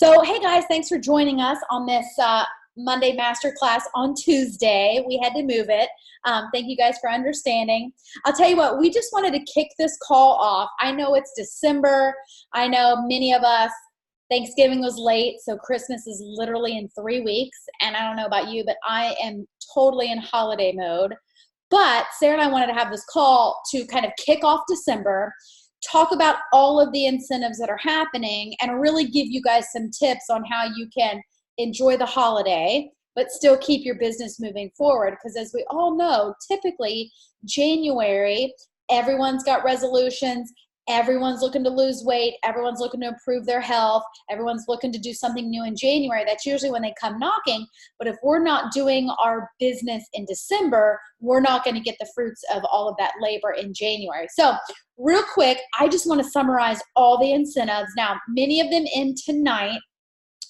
So, hey guys, thanks for joining us on this Monday Masterclass on Tuesday. We had to move it. Thank you guys for understanding. I'll tell you what, we just wanted to kick this call off. I know it's December. I know many of us, Thanksgiving was late, so Christmas is literally in 3 weeks. And I don't know about you, but I am totally in holiday mode. But Sarah and I wanted to have this call to kind of kick off December, talk about all of the incentives that are happening, and really give you guys some tips on how you can enjoy the holiday, but still keep your business moving forward. Because as we all know, typically January, everyone's got resolutions. Everyone's looking to lose weight. Everyone's looking to improve their health. Everyone's looking to do something new in January. That's usually when they come knocking. But if we're not doing our business in December, we're not going to get the fruits of all of that labor in January. So real quick, I just want to summarize all the incentives. Now, many of them end tonight.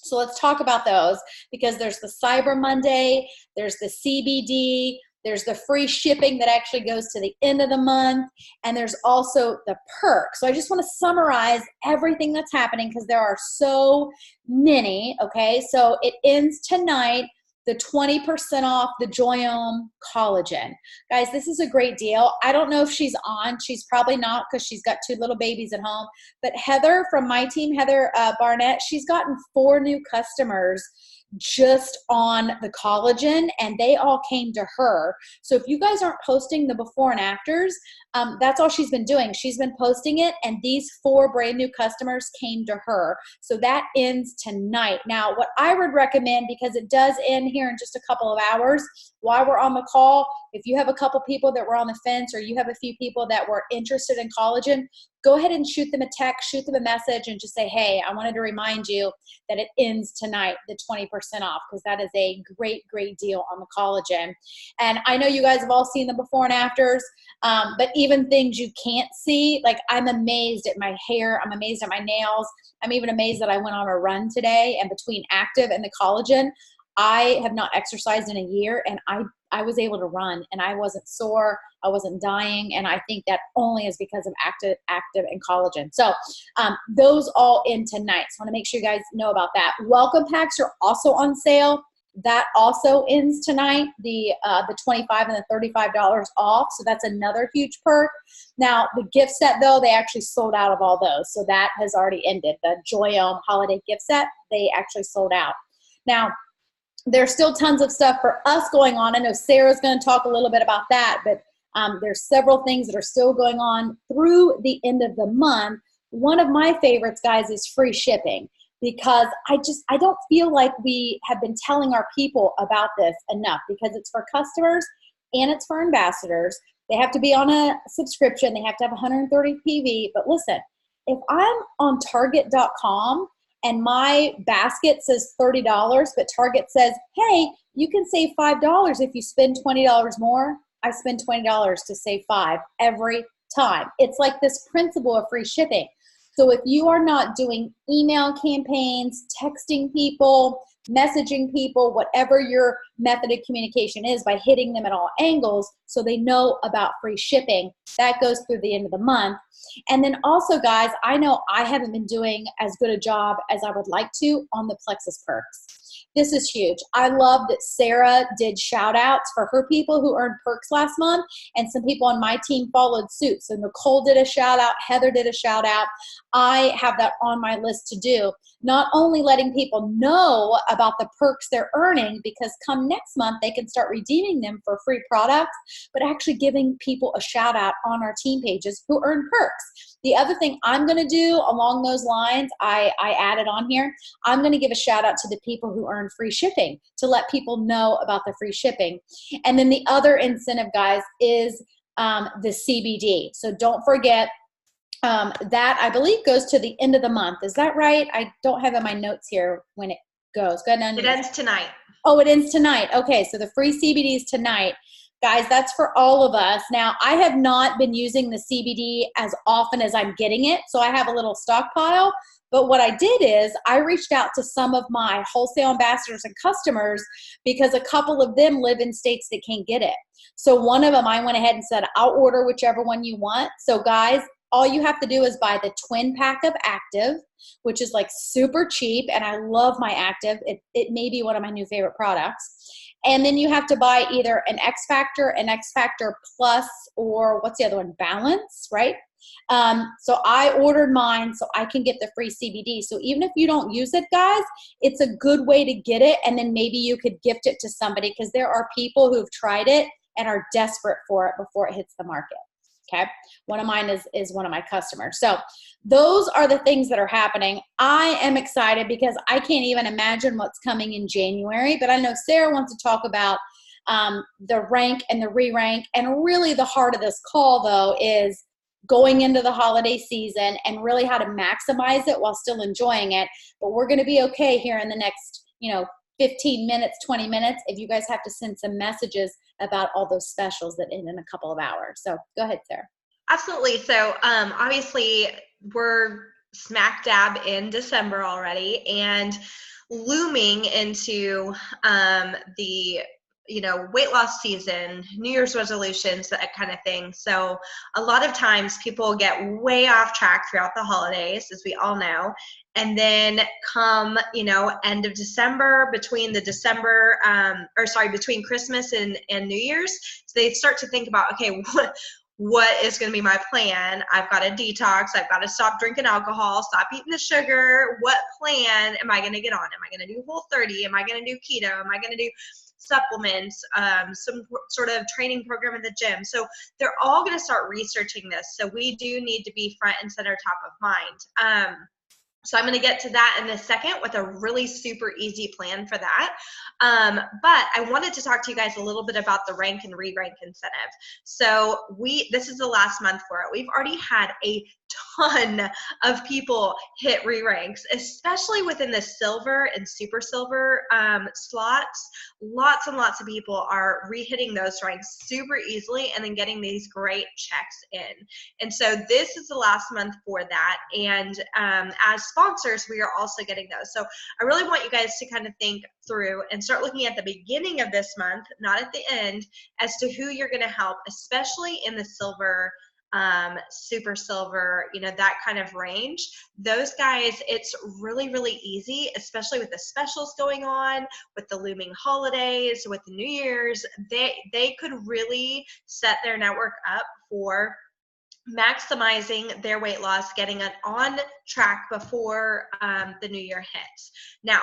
So let's talk about those, because there's the Cyber Monday, there's the CBD, there's the free shipping that actually goes to the end of the month, and there's also the perk. So I just want to summarize everything that's happening because there are so many, okay? So it ends tonight, the 20% off the Joyome Collagen. Guys, this is a great deal. I don't know if she's on. She's probably not because she's got 2 little babies at home. But Heather from my team, Heather Barnett, she's gotten 4 new customers just on the collagen, and they all came to her. So if you guys aren't posting the before and afters, that's all she's been doing. She's been posting it, and these 4 brand new customers came to her. So that ends tonight. Now, what I would recommend, because it does end here in just a couple of hours, while we're on the call, if you have a couple people that were on the fence, or you have a few people that were interested in collagen, go ahead and shoot them a text, shoot them a message, and just say, hey, I wanted to remind you that it ends tonight, the 20% off, because that is a great, great deal on the collagen. And I know you guys have all seen the before and afters, but even things you can't see, like I'm amazed at my hair, I'm amazed at my nails, I'm even amazed that I went on a run today, and between active and the collagen, I have not exercised in a year, and I was able to run, and I wasn't sore, I wasn't dying, and I think that only is because of active and collagen. So those all end tonight. So I want to make sure you guys know about that. Welcome packs are also on sale. That also ends tonight, the $25 and the $35 off. So that's another huge perk. Now, the gift set, though, they actually sold out of all those. So that has already ended. The Joyome holiday gift set, they actually sold out. Now, there's still tons of stuff for us going on. I know Sarah's going to talk a little bit about that, but there's several things that are still going on through the end of the month. One of my favorites, guys, is free shipping, because I don't feel like we have been telling our people about this enough, because it's for customers and it's for ambassadors. They have to be on a subscription. They have to have 130 PV. But listen, if I'm on Target.com and my basket says $30, but Target says, hey, you can save $5 if you spend $20 more, I spend $20 to save $5 every time. It's like this principle of free shipping. So if you are not doing email campaigns, texting people, messaging people, whatever your method of communication is, by hitting them at all angles so they know about free shipping, that goes through the end of the month. And then also, guys, I know I haven't been doing as good a job as I would like to on the Plexus perks. This is huge. I love that Sarah did shout outs for her people who earned perks last month, and some people on my team followed suit. So Nicole did a shout out, Heather did a shout out. I have that on my list to do. Not only letting people know about the perks they're earning, because come next month they can start redeeming them for free products, but actually giving people a shout out on our team pages who earn perks. The other thing I'm going to do along those lines, I added on here, I'm going to give a shout out to the people who earn free shipping, to let people know about the free shipping. And then the other incentive, guys, is the CBD. So don't forget, that I believe goes to the end of the month. Is that right? I don't have in my notes here when it goes. Go ahead. It ends tonight. Oh, it ends tonight. Okay, so the free CBD is tonight. Guys, that's for all of us. Now, I have not been using the CBD as often as I'm getting it, so I have a little stockpile. But what I did is I reached out to some of my wholesale ambassadors and customers, because a couple of them live in states that can't get it. So one of them, I went ahead and said, I'll order whichever one you want. So guys, all you have to do is buy the twin pack of Active, which is like super cheap. And I love my Active. It may be one of my new favorite products. And then you have to buy either an X Factor, an X Factor Plus, or what's the other one? Balance, right? So I ordered mine so I can get the free CBD. So even if you don't use it, guys, it's a good way to get it. And then maybe you could gift it to somebody, because there are people who've tried it and are desperate for it before it hits the market. Okay. One of mine is one of my customers. So those are the things that are happening. I am excited because I can't even imagine what's coming in January, but I know Sarah wants to talk about the rank and the re-rank. And really the heart of this call, though, is going into the holiday season and really how to maximize it while still enjoying it. But we're going to be okay here in the next, 15 minutes, 20 minutes, if you guys have to send some messages about all those specials that end in a couple of hours. So go ahead, Sarah. Absolutely. So obviously we're smack dab in December already, and looming into the weight loss season, New Year's resolutions, that kind of thing. So a lot of times people get way off track throughout the holidays, as we all know. And then come, end of December, between between Christmas and New Year's, so they start to think about, okay, what is going to be my plan? I've got to detox. I've got to stop drinking alcohol, stop eating the sugar. What plan am I going to get on? Am I going to do Whole30? Am I going to do keto? Am I going to do supplements, some sort of training program in the gym? So they're all going to start researching this. So we do need to be front and center, top of mind. So I'm going to get to that in a second with a really super easy plan for that. But I wanted to talk to you guys a little bit about the rank and re-rank incentive. So this is the last month for it. We've already had a ton of people hit re-ranks, especially within the silver and super silver slots. Lots and lots of people are re-hitting those ranks super easily and then getting these great checks in. And so this is the last month for that. And as sponsors, we are also getting those. So I really want you guys to kind of think through and start looking at the beginning of this month, not at the end, as to who you're going to help, especially in the silver, super silver, that kind of range. Those guys, it's really, really easy, especially with the specials going on, with the looming holidays, with the New Year's. They could really set their network up for maximizing their weight loss, getting it on track before the new year hits. Now,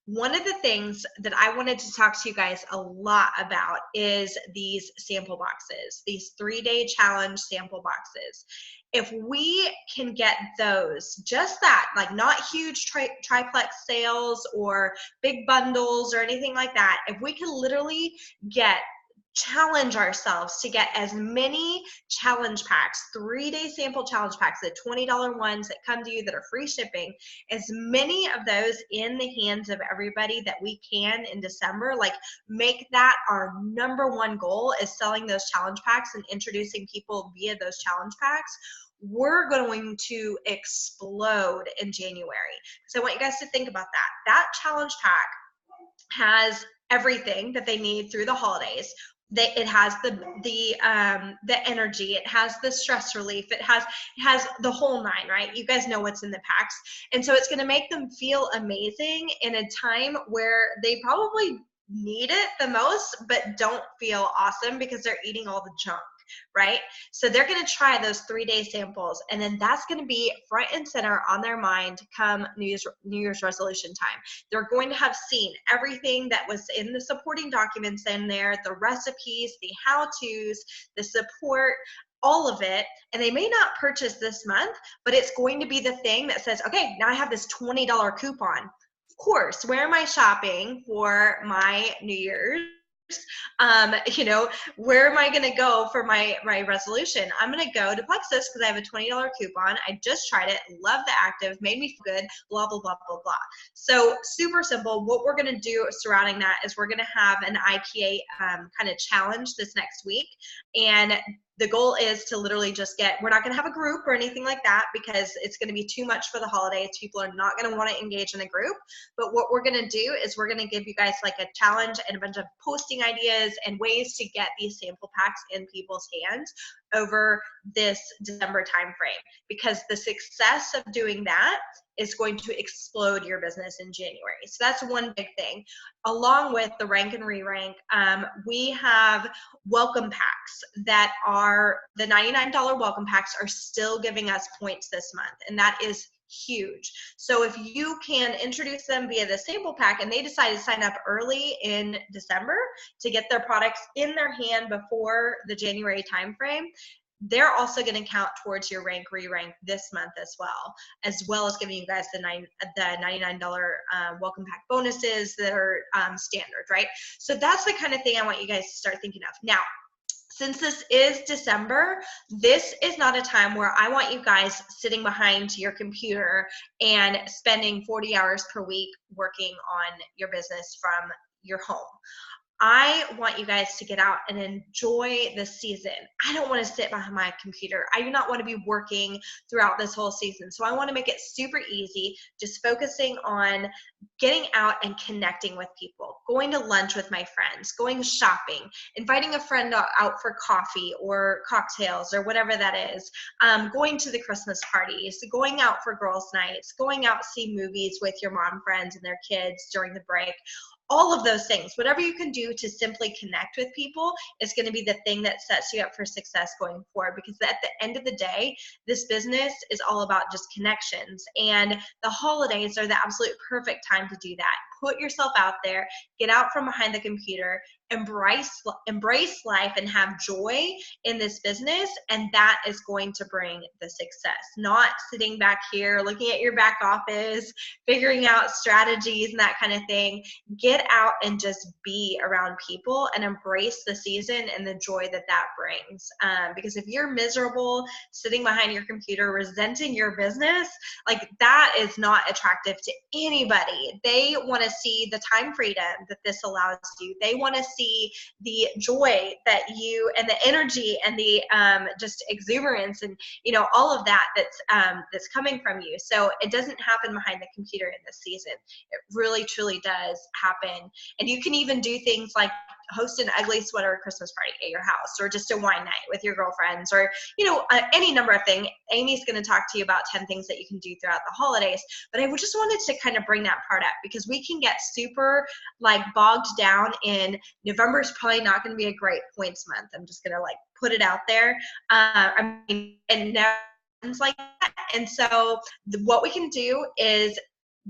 one of the things that I wanted to talk to you guys a lot about is these sample boxes, these 3-day challenge sample boxes. If we can get those, just that, like not huge triplex sales or big bundles or anything like that, if we can literally challenge ourselves to get as many challenge packs, 3-day sample challenge packs, the $20 ones that come to you that are free shipping, as many of those in the hands of everybody that we can in December, like make that our #1 goal, is selling those challenge packs and introducing people via those challenge packs. We're going to explode in January. So I want you guys to think about that. That challenge pack has everything that they need through the holidays. It has the energy, it has the stress relief, it has the whole nine, right? You guys know what's in the packs. And so it's going to make them feel amazing in a time where they probably need it the most, but don't feel awesome because they're eating all the junk, right? So they're going to try those 3-day samples, and then that's going to be front and center on their mind come New Year's resolution time. They're going to have seen everything that was in the supporting documents in there, the recipes, the how-tos, the support, all of it, and they may not purchase this month, but it's going to be the thing that says, okay, now I have this $20 coupon. Of course, where am I shopping for my New Year's? Where am I going to go for my resolution? I'm going to go to Plexus because I have a $20 coupon. I just tried it, love the Active, made me feel good, blah, blah, blah, blah, blah. So super simple. What we're going to do surrounding that is we're going to have an IPA kind of challenge this next week. And the goal is to literally just we're not going to have a group or anything like that because it's going to be too much for the holidays. People are not going to want to engage in a group. But what we're going to do is we're going to give you guys like a challenge and a bunch of posting ideas and ways to get these sample packs in people's hands over this December timeframe, because the success of doing that is going to explode your business in January. So that's one big thing. Along with the rank and re-rank, we have welcome packs that are the $99 welcome packs are still giving us points this month, and that is huge. So if you can introduce them via the sample pack and they decide to sign up early in December to get their products in their hand before the January timeframe, they're also going to count towards your rank re-rank this month as well as giving you guys the $99 welcome pack bonuses that are standard, right? So that's the kind of thing I want you guys to start thinking of. Now, since this is December, this is not a time where I want you guys sitting behind your computer and spending 40 hours per week working on your business from your home. I want you guys to get out and enjoy the season. I don't want to sit behind my computer. I do not want to be working throughout this whole season. So I want to make it super easy, just focusing on getting out and connecting with people, going to lunch with my friends, going shopping, inviting a friend out for coffee or cocktails or whatever that is, going to the Christmas parties, going out for girls' nights, going out to see movies with your mom friends and their kids during the break. All of those things, whatever you can do to simply connect with people is going to be the thing that sets you up for success going forward, because at the end of the day, this business is all about just connections, and the holidays are the absolute perfect time to do that. Put yourself out there, get out from behind the computer, embrace life and have joy in this business, and that is going to bring the success. Not sitting back here looking at your back office, figuring out strategies and that kind of thing. Get out and just be around people and embrace the season and the joy that that brings. Because if you're miserable sitting behind your computer resenting your business, like, that is not attractive to anybody. They want to see the time freedom that this allows you. They want to see the joy that you, and the energy and the just exuberance and, you know, all of that that's coming from you. So it doesn't happen behind the computer in this season. It really truly does happen. And you can even do things like host an ugly sweater Christmas party at your house, or just a wine night with your girlfriends, or, you know, any number of things. Amy's going to talk to you about 10 things that you can do throughout the holidays, but I just wanted to kind of bring that part up, because we can get super like bogged down in November is probably not going to be a great points month. I'm just going to like put it out there. I mean, and now things like that. And so what we can do is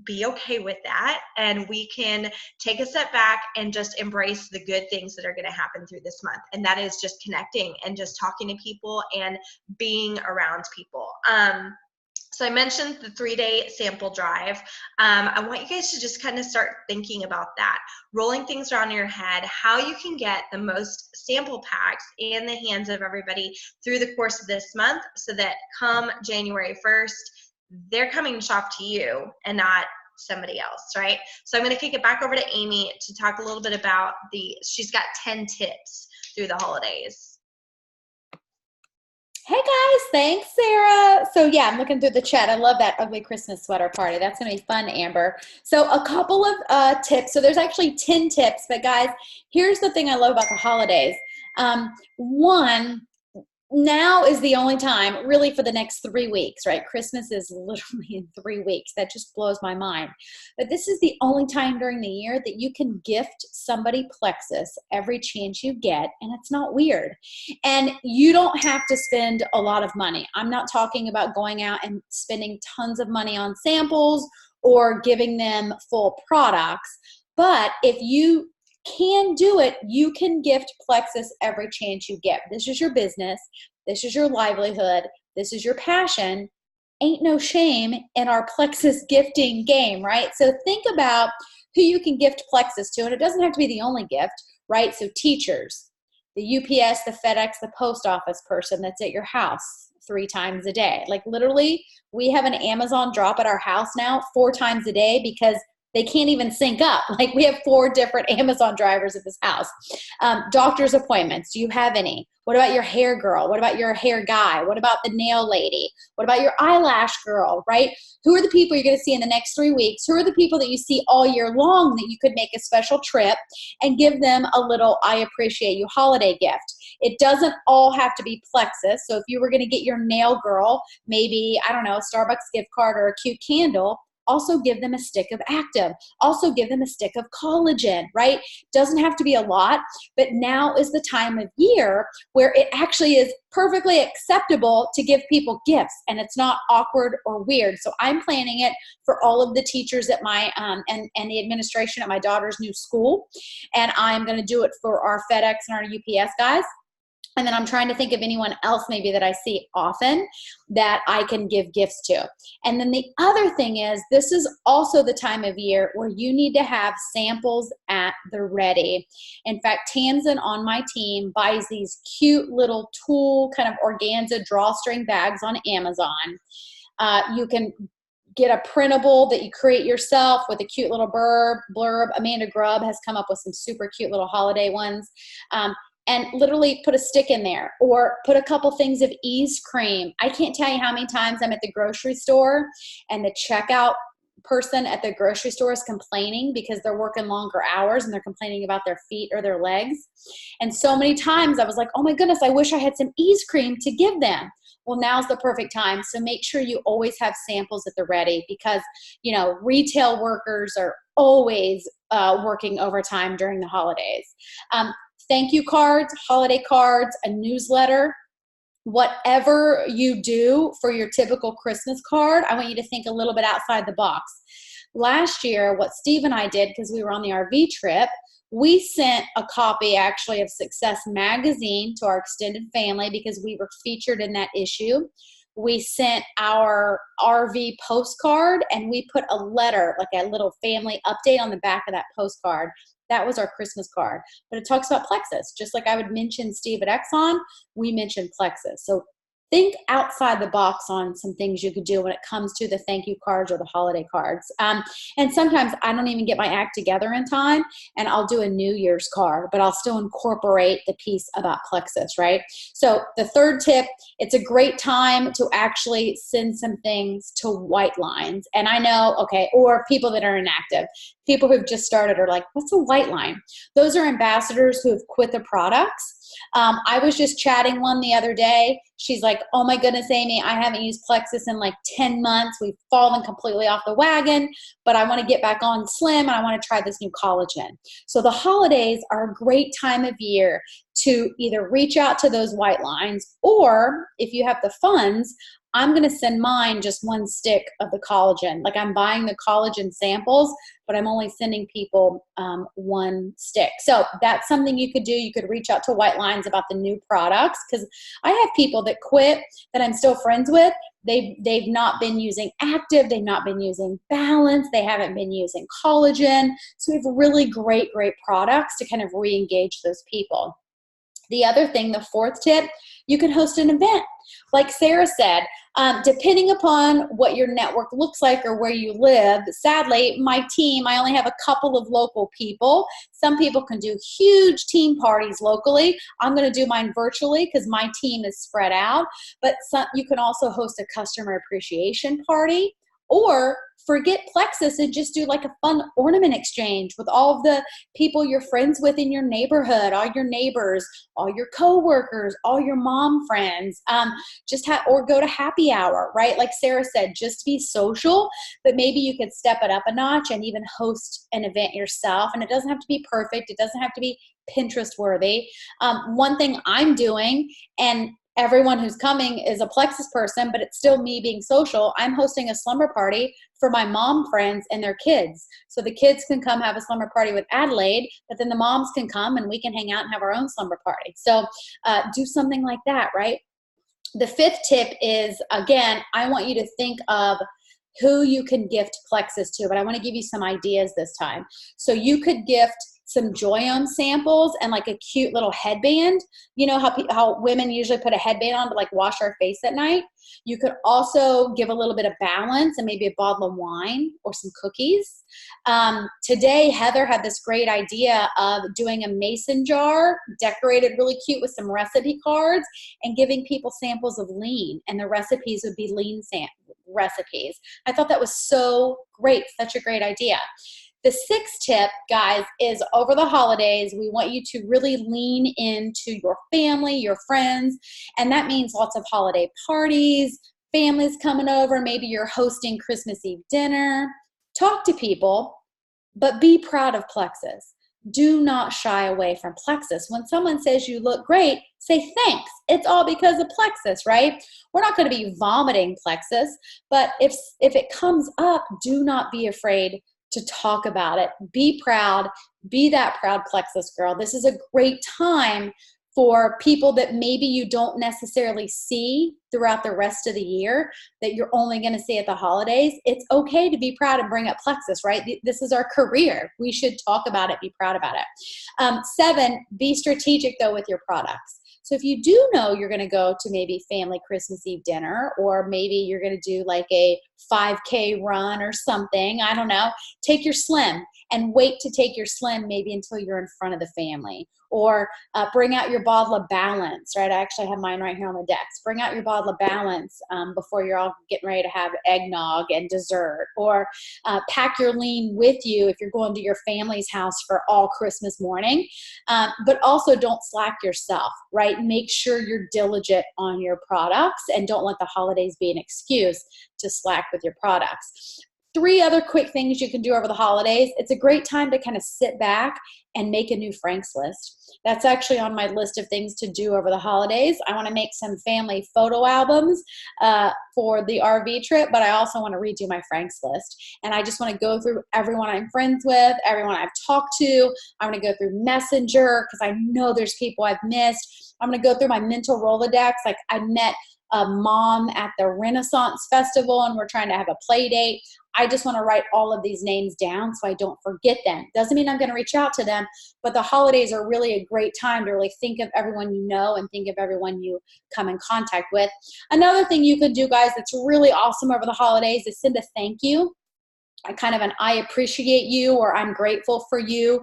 be okay with that, and we can take a step back and just embrace the good things that are going to happen through this month, and that is just connecting and just talking to people and being around people. So I mentioned the 3-day sample drive. I want you guys to just kind of start thinking about that, rolling things around in your head, how you can get the most sample packs in the hands of everybody through the course of this month, so that come January 1st, they're coming to shop to you and not somebody else, right? So I'm going to kick it back over to Amy to talk a little bit about she's got 10 tips through the holidays. Hey guys, thanks Sarah. So yeah, I'm looking through the chat. I love that ugly Christmas sweater party. That's gonna be fun, Amber. So a couple of tips. So there's actually 10 tips, but guys, here's the thing I love about the holidays. One, now is the only time, really, for the next 3 weeks, right? Christmas is literally in 3 weeks. That just blows my mind. But this is the only time during the year that you can gift somebody Plexus every chance you get, and it's not weird. And you don't have to spend a lot of money. I'm not talking about going out and spending tons of money on samples or giving them full products. But if you can do it, you can gift Plexus every chance you get. This is your business. This is your livelihood. This is your passion. Ain't no shame in our Plexus gifting game, right? So think about who you can gift Plexus to, and it doesn't have to be the only gift, right? So teachers, the UPS, the FedEx, the post office person that's at your house 3 times a day. Like literally, we have an Amazon drop at our house now 4 times a day, because They can't even sync up. Like, we have 4 different Amazon drivers at this house. Doctor's appointments. Do you have any? What about your hair girl? What about your hair guy? What about the nail lady? What about your eyelash girl, right? Who are the people you're going to see in the next 3 weeks? Who are the people that you see all year long that you could make a special trip and give them a little I appreciate you holiday gift? It doesn't all have to be Plexus. So if you were going to get your nail girl, maybe, I don't know, a Starbucks gift card or a cute candle, also give them a stick of active. Also give them a stick of collagen, right? Doesn't have to be a lot, but now is the time of year where it actually is perfectly acceptable to give people gifts, and it's not awkward or weird. So I'm planning it for all of the teachers at my and the administration at my daughter's new school, and I'm going to do it for our FedEx and our UPS guys. And then I'm trying to think of anyone else maybe that I see often that I can give gifts to. And then the other thing is, this is also the time of year where you need to have samples at the ready. In fact, Tamsin on my team buys these cute little tulle kind of organza drawstring bags on Amazon. You can get a printable that you create yourself with a cute little blurb. Amanda Grubb has come up with some super cute little holiday ones. And literally put a stick in there, or put a couple things of ease cream. I can't tell you how many times I'm at the grocery store and the checkout person at the grocery store is complaining because they're working longer hours and they're complaining about their feet or their legs. And so many times I was like, oh my goodness, I wish I had some ease cream to give them. Well, now's the perfect time. So make sure you always have samples at the ready, because, you know, retail workers are always working overtime during the holidays. Thank you cards, holiday cards, a newsletter, whatever you do for your typical Christmas card, I want you to think a little bit outside the box. Last year, what Steve and I did, because we were on the RV trip, we sent a copy actually of Success Magazine to our extended family because we were featured in that issue. We sent our RV postcard, and we put a letter, like a little family update on the back of that postcard. That was our Christmas card. But it talks about Plexus. Just like I would mention Steve at Exxon, we mentioned Plexus. So think outside the box on some things you could do when it comes to the thank you cards or the holiday cards. And sometimes I don't even get my act together in time, and I'll do a New Year's card, but I'll still incorporate the piece about Plexus, right? So the third tip, it's a great time to actually send some things to white lines. And I know, okay, or people that are inactive. People who've just started are like, what's a white line? Those are ambassadors who have quit the products. I was just chatting one the other day. She's like, oh my goodness, Amy, I haven't used Plexus in like 10 months. We've fallen completely off the wagon, but I want to get back on slim and I want to try this new collagen. So the holidays are a great time of year to either reach out to those white lines, or if you have the funds, I'm going to send mine just one stick of the collagen. Like, I'm buying the collagen samples, but I'm only sending people one stick. So that's something you could do. You could reach out to white lines about the new products, because I have people that quit that I'm still friends with. They've not been using active. They've not been using balance. They haven't been using collagen. So we have really great products to kind of re-engage those people. The other thing, the fourth tip, you can host an event. Like Sarah said, depending upon what your network looks like or where you live, sadly, my team, I only have a couple of local people. Some people can do huge team parties locally. I'm going to do mine virtually because my team is spread out. But you can also host a customer appreciation party, or forget Plexus and just do like a fun ornament exchange with all of the people you're friends with in your neighborhood, all your neighbors, all your coworkers, all your mom friends. Or go to happy hour, right? Like Sarah said, just be social, but maybe you could step it up a notch and even host an event yourself. And it doesn't have to be perfect. It doesn't have to be Pinterest worthy. One thing I'm doing, and everyone who's coming is a Plexus person, but it's still me being social. I'm hosting a slumber party for my mom friends and their kids. So the kids can come have a slumber party with Adelaide, but then the moms can come and we can hang out and have our own slumber party. So do something like that, right? The fifth tip is, again, I want you to think of who you can gift Plexus to, but I want to give you some ideas this time. So you could gift some Joy-On samples and like a cute little headband. You know how women usually put a headband on to like wash our face at night? You could also give a little bit of balance and maybe a bottle of wine or some cookies. Today, Heather had this great idea of doing a mason jar, decorated really cute with some recipe cards, and giving people samples of lean. And the recipes would be lean recipes. I thought that was so great, such a great idea. The sixth tip, guys, is over the holidays, we want you to really lean into your family, your friends, and that means lots of holiday parties, families coming over, maybe you're hosting Christmas Eve dinner. Talk to people, but be proud of Plexus. Do not shy away from Plexus. When someone says you look great, say thanks. It's all because of Plexus, right? We're not going to be vomiting Plexus, but if it comes up, do not be afraid to talk about it. Be proud. Be that proud Plexus girl. This is a great time for people that maybe you don't necessarily see throughout the rest of the year, that you're only going to see at the holidays. It's okay to be proud and bring up Plexus, right? This is our career. We should talk about it, be proud about it. 7, be strategic though with your products. So if you do know you're going to go to maybe family Christmas Eve dinner, or maybe you're going to do like a 5K run or something, I don't know, take your Slim and wait to take your Slim maybe until you're in front of the family. Or bring out your bottle of Balance, right? I actually have mine right here on the desk. Bring out your bottle of Balance before you're all getting ready to have eggnog and dessert. Or pack your lean with you if you're going to your family's house for all Christmas morning. But also don't slack yourself, right? Make sure you're diligent on your products and don't let the holidays be an excuse to slack with your products. 3 other quick things you can do over the holidays. It's a great time to kind of sit back and make a new Frank's list. That's actually on my list of things to do over the holidays. I want to make some family photo albums for the RV trip, but I also want to redo my Frank's list. And I just want to go through everyone I'm friends with, everyone I've talked to. I'm going to go through Messenger because I know there's people I've missed. I'm going to go through my mental Rolodex. Like I met a mom at the Renaissance Festival and we're trying to have a play date. I just want to write all of these names down so I don't forget them. Doesn't mean I'm going to reach out to them, but the holidays are really a great time to really think of everyone you know and think of everyone you come in contact with. Another thing you could do, guys, that's really awesome over the holidays is send a thank you. Kind of an I appreciate you or I'm grateful for you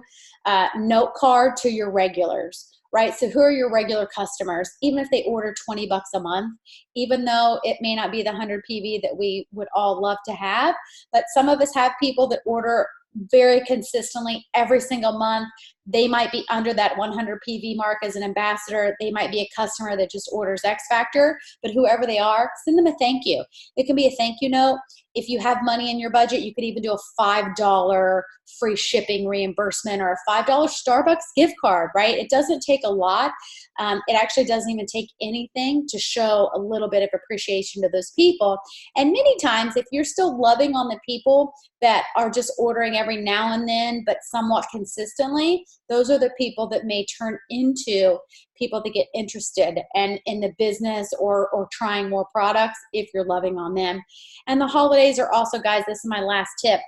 note card to your regulars. Right? So who are your regular customers? Even if they order $20 a month, even though it may not be the 100 PV that we would all love to have, but some of us have people that order very consistently every single month. They might be under that 100 PV mark as an ambassador. They might be a customer that just orders X Factor, but whoever they are, send them a thank you. It can be a thank you note. If you have money in your budget, you could even do a $5 free shipping reimbursement or a $5 Starbucks gift card, right? It doesn't take a lot. It actually doesn't even take anything to show a little bit of appreciation to those people. And many times, if you're still loving on the people that are just ordering every now and then, but somewhat consistently, those are the people that may turn into people that get interested and in the business or trying more products if you're loving on them. And the holidays are also, guys, this is my last tip.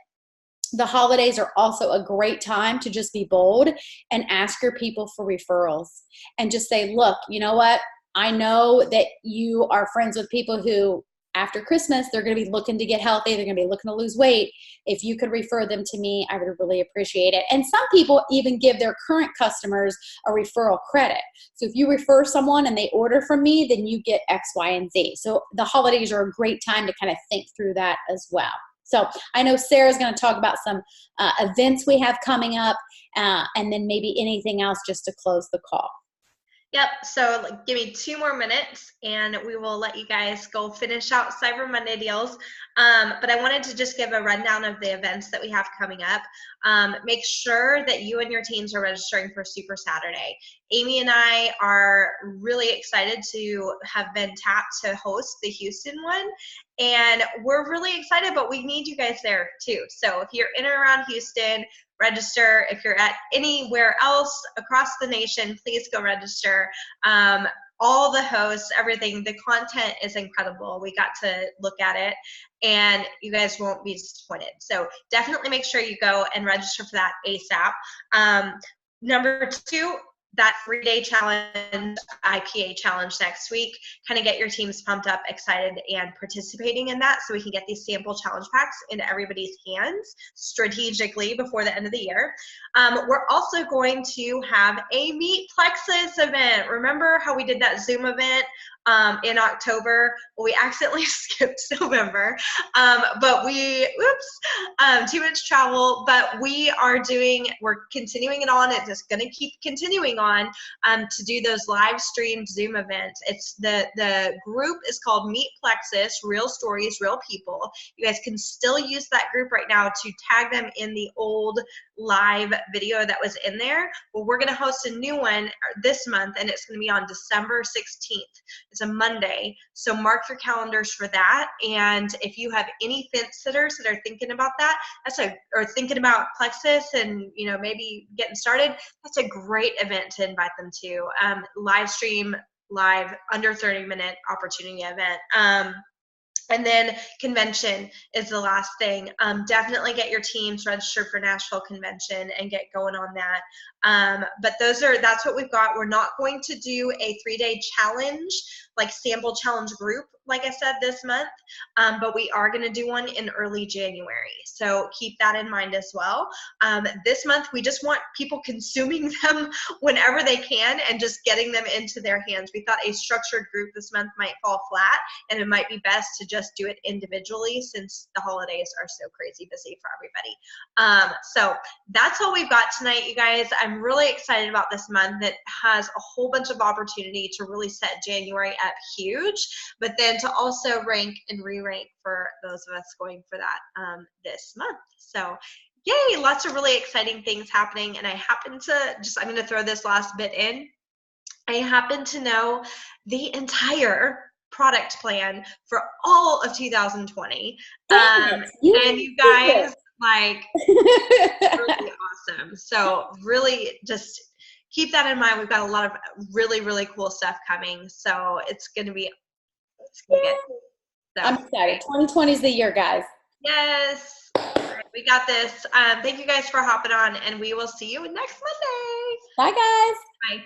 The holidays are also a great time to just be bold and ask your people for referrals and just say, look, you know what? I know that you are friends with people who after Christmas, they're going to be looking to get healthy. They're going to be looking to lose weight. If you could refer them to me, I would really appreciate it. And some people even give their current customers a referral credit. So if you refer someone and they order from me, then you get X, Y, and Z. So the holidays are a great time to kind of think through that as well. So I know Sarah's going to talk about some events we have coming up and then maybe anything else just to close the call. Yep, so give me 2 more minutes and we will let you guys go finish out Cyber Monday deals. But I wanted to just give a rundown of the events that we have coming up. Make sure that you and your teams are registering for Super Saturday. Amy and I are really excited to have been tapped to host the Houston one. And we're really excited, but we need you guys there too. So if you're in or around Houston, register. If you're at anywhere else across the nation, please go register. all the hosts, everything. The content is incredible. We got to look at it, and you guys won't be disappointed. So definitely make sure you go and register for that ASAP. Number 2, that 3-day challenge, IPA challenge next week. Kind of get your teams pumped up, excited, and participating in that so we can get these sample challenge packs into everybody's hands strategically before the end of the year. We're also going to have a Meet Plexus event. Remember how we did that Zoom event in October? Well, we accidentally skipped November, but too much travel, but we're continuing it on. It's just going to keep continuing on to do those live streamed Zoom events. It's the group is called Meet Plexus, Real Stories, Real People. You guys can still use that group right now to tag them in the old live video that was in there. Well, we're going to host a new one this month, and it's going to be on December 16th. It's a Monday, so mark your calendars for that. And if you have any fence sitters that are thinking about that, or thinking about Plexus and maybe getting started, that's a great event to invite them to. Live stream, live under 30-minute opportunity event. And then convention is the last thing. Definitely get your teams registered for Nashville Convention and get going on that. But that's what we've got. We're not going to do a 3-day challenge, like sample challenge group, like I said, this month. But we are going to do one in early January. So keep that in mind as well. This month, we just want people consuming them whenever they can and just getting them into their hands. We thought a structured group this month might fall flat, and it might be best to just do it individually since the holidays are so crazy busy for everybody. So that's all we've got tonight, you guys. I'm really excited about this month. It has a whole bunch of opportunity to really set January up huge, but then to also rank and re-rank for those of us going for that this month. So yay, lots of really exciting things happening. And I happen to I'm going to throw this last bit in. I happen to know the entire product plan for all of 2020. And you guys, really awesome. So really just keep that in mind. We've got a lot of really, really cool stuff coming. So it's going to be good. So, I'm excited. 2020 is the year, guys. Yes. All right, we got this. Thank you guys for hopping on, and we will see you next Monday. Bye, guys. Bye.